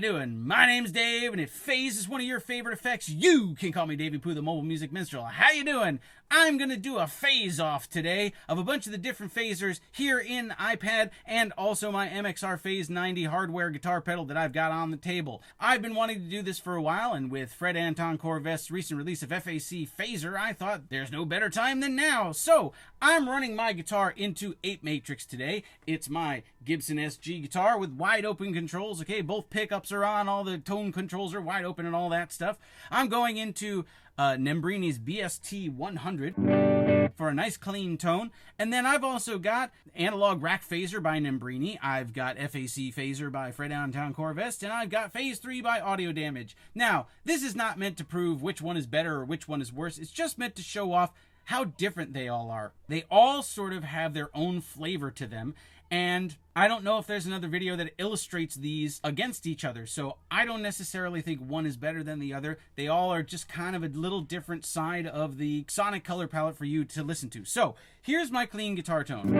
you doing? My name's Dave, and if phase is one of your favorite effects, you can call me Daveypoo, the mobile music minstrel. How you doing? I'm going to do a phase off today of a bunch of the different phasers here in iPad and also my MXR Phase 90 hardware guitar pedal that I've got on the table. I've been wanting to do this for a while, and with Fred Anton Corvest's recent release of FAC Phaser, I thought there's no better time than now. So I'm running my guitar into 8 Matrix today. It's my Gibson SG guitar with wide open controls. Okay, both pickups are on, all the tone controls are wide open and all that stuff. I'm going into Nembrini's BST 100 for a nice clean tone. And then I've also got Analog Rack Phaser by Nembrini. I've got FAC Phaser by Fred Anton Corvest. And I've got Phase 3 by Audio Damage. Now, this is not meant to prove which one is better or which one is worse. It's just meant to show off how different they all are. They all sort of have their own flavor to them. And I don't know if there's another video that illustrates these against each other. So I don't necessarily think one is better than the other. They all are just kind of a little different side of the sonic color palette for you to listen to. So here's my clean guitar tone.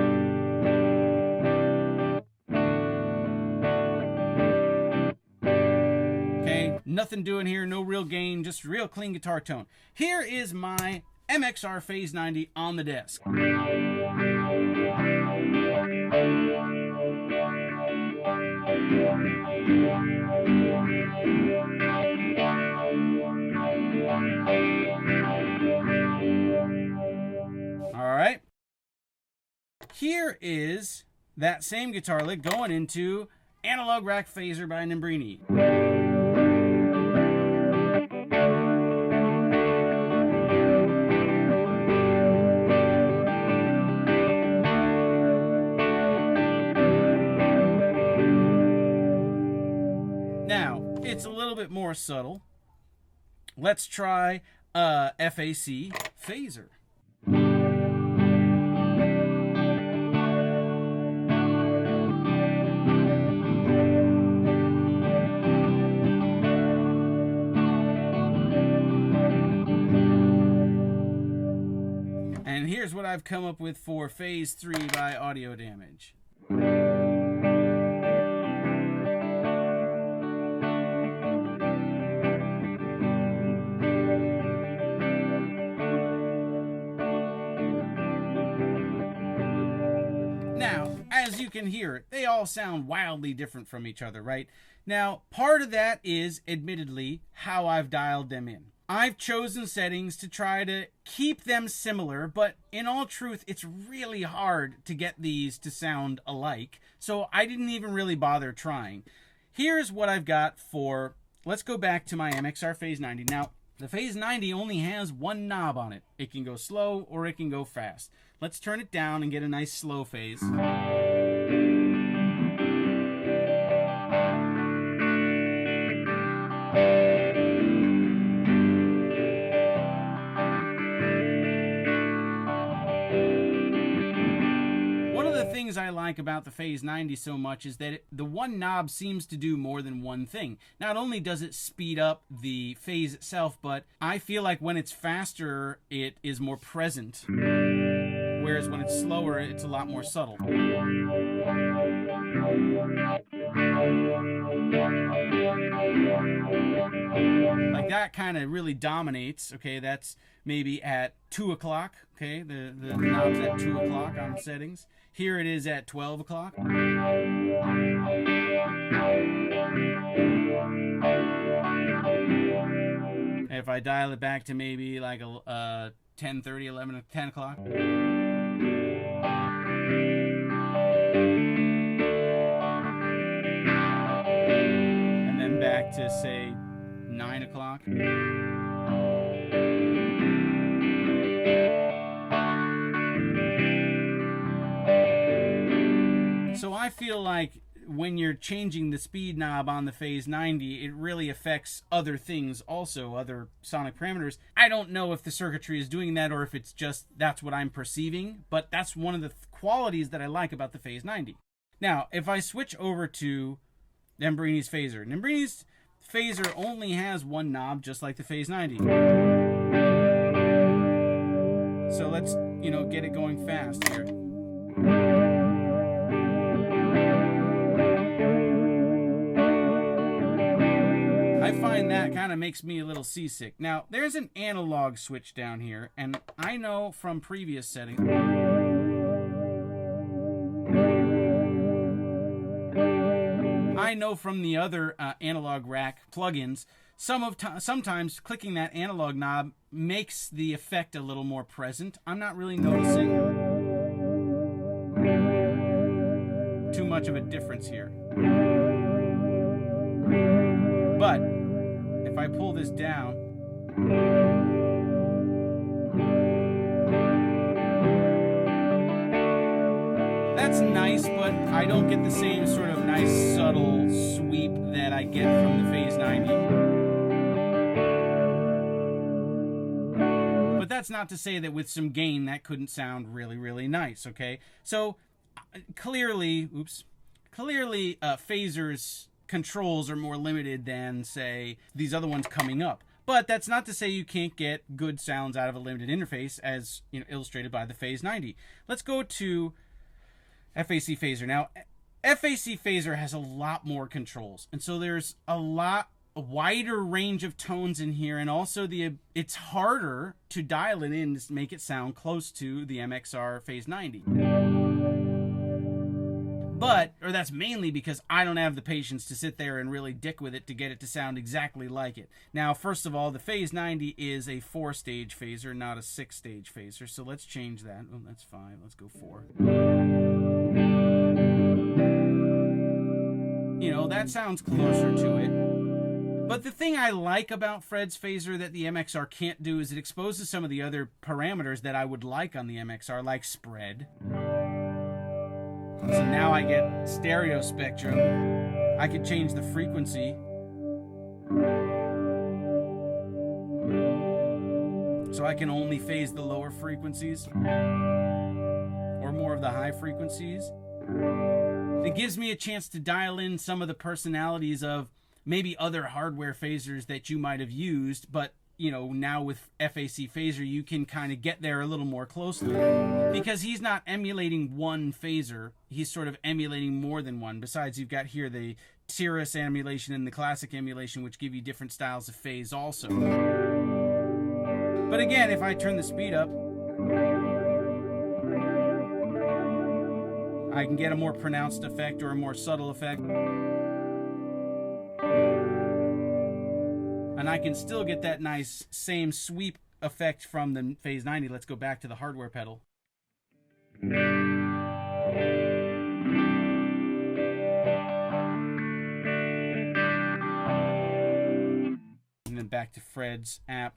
Okay, nothing doing here, no real gain, just real clean guitar tone. Here is my MXR Phase 90 on the desk. All right. Here is that same guitar lick going into Analog Rack Phaser by Nembrini. Now, it's a little bit more subtle. Let's try FAC Phaser. And here's what I've come up with for Phase 3 by Audio Damage. Now, as you can hear, they all sound wildly different from each other, right? Now, part of that is, admittedly, how I've dialed them in. I've chosen settings to try to keep them similar, but in all truth, it's really hard to get these to sound alike, so I didn't even really bother trying. Here's what I've got for, let's go back to my MXR Phase 90. Now, the Phase 90 only has one knob on it. It can go slow or it can go fast. Let's turn it down and get a nice slow phase. Things I like about the Phase 90 so much is that the one knob seems to do more than one thing. Not only does it speed up the phase itself, but I feel like when it's faster, it is more present. Whereas when it's slower, it's a lot more subtle. Like that kind of really dominates. Okay, that's maybe at 2 o'clock. Okay, the knob's at 2 o'clock on settings. Here it is at 12 o'clock. If I dial it back to maybe like a 10:30, 11, 10 o'clock. And then back to, say, 9 o'clock. So I feel like when you're changing the speed knob on the Phase 90, it really affects other things also, other sonic parameters. I don't know if the circuitry is doing that or if it's just that's what I'm perceiving, but that's one of the qualities that I like about the Phase 90. Now, if I switch over to Nembrini's Phaser. Nembrini's Phaser only has one knob, just like the Phase 90. So let's, get it going fast here. that kind of makes me a little seasick. Now, there's an analog switch down here, and I know from previous settings... I know from the other analog rack plugins, sometimes clicking that analog knob makes the effect a little more present. I'm not really noticing too much of a difference here. But if I pull this down, that's nice, but I don't get the same sort of nice subtle sweep that I get from the Phase 90. But that's not to say that with some gain that couldn't sound really, really nice, okay? So clearly, Phaser's controls are more limited than, say, these other ones coming up. But that's not to say you can't get good sounds out of a limited interface, as illustrated by the Phase 90. Let's go to FAC Phaser. Now, FAC Phaser has a lot more controls, and so there's a wider range of tones in here, and also it's harder to dial it in to make it sound close to the MXR Phase 90. Or that's mainly because I don't have the patience to sit there and really dick with it to get it to sound exactly like it. Now, first of all, the Phase 90 is a 4-stage phaser, not a 6-stage phaser, so let's change that. Oh, that's 5. Let's go 4. That sounds closer to it. But the thing I like about Fred's phaser that the MXR can't do is it exposes some of the other parameters that I would like on the MXR, like spread. So now I get stereo spectrum. I could change the frequency. So I can only phase the lower frequencies or more of the high frequencies. It gives me a chance to dial in some of the personalities of maybe other hardware phasers that you might have used, but now with FAC Phaser, you can kind of get there a little more closely because he's not emulating one phaser. He's sort of emulating more than one. Besides, you've got here the Cirrus emulation and the classic emulation, which give you different styles of phase also. But again, if I turn the speed up, I can get a more pronounced effect or a more subtle effect. And I can still get that nice same sweep effect from the Phase 90. Let's go back to the hardware pedal. And then back to Fred's app.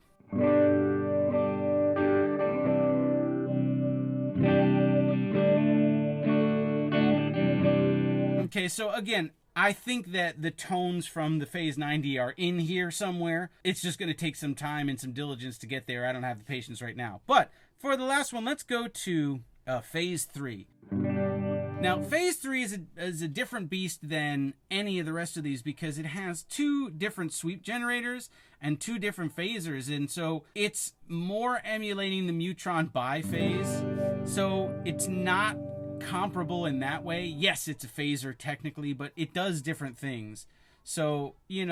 Okay, so again, I think that the tones from the Phase 90 are in here somewhere. It's just going to take some time and some diligence to get there. I don't have the patience right now. But for the last one, let's go to Phase 3. Now, Phase 3 is a different beast than any of the rest of these because it has 2 different sweep generators and 2 different phasers. And so it's more emulating the Mutron biphase. So it's not comparable in that way. Yes, it's a phaser technically, but it does different things. So, it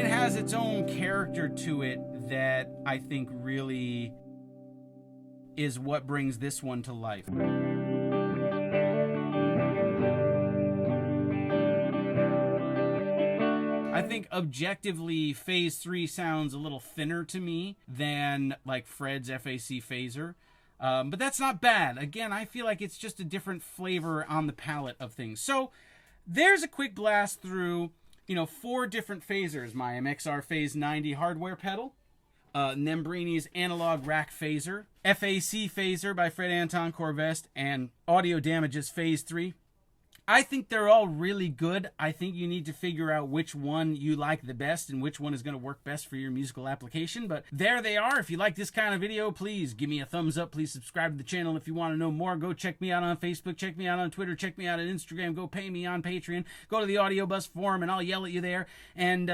has its own character to it that I think really is what brings this one to life. I think objectively Phase 3 sounds a little thinner to me than like Fred's FAC Phaser. But that's not bad. Again, I feel like it's just a different flavor on the palette of things. So there's a quick blast through, 4 different phasers. My MXR Phase 90 hardware pedal, Nembrini's Analog Rack Phaser, FAC Phaser by Fred Anton Corvest, and Audio Damage's Phase 3. I think they're all really good. I think you need to figure out which one you like the best and which one is going to work best for your musical application. But there they are. If you like this kind of video, please give me a thumbs up. Please subscribe to the channel if you want to know more. Go check me out on Facebook. Check me out on Twitter. Check me out on Instagram. Go pay me on Patreon. Go to the Audio Bus forum and I'll yell at you there. And,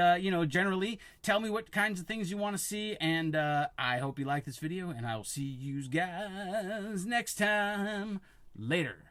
generally tell me what kinds of things you want to see. And I hope you like this video. And I will see you guys next time. Later.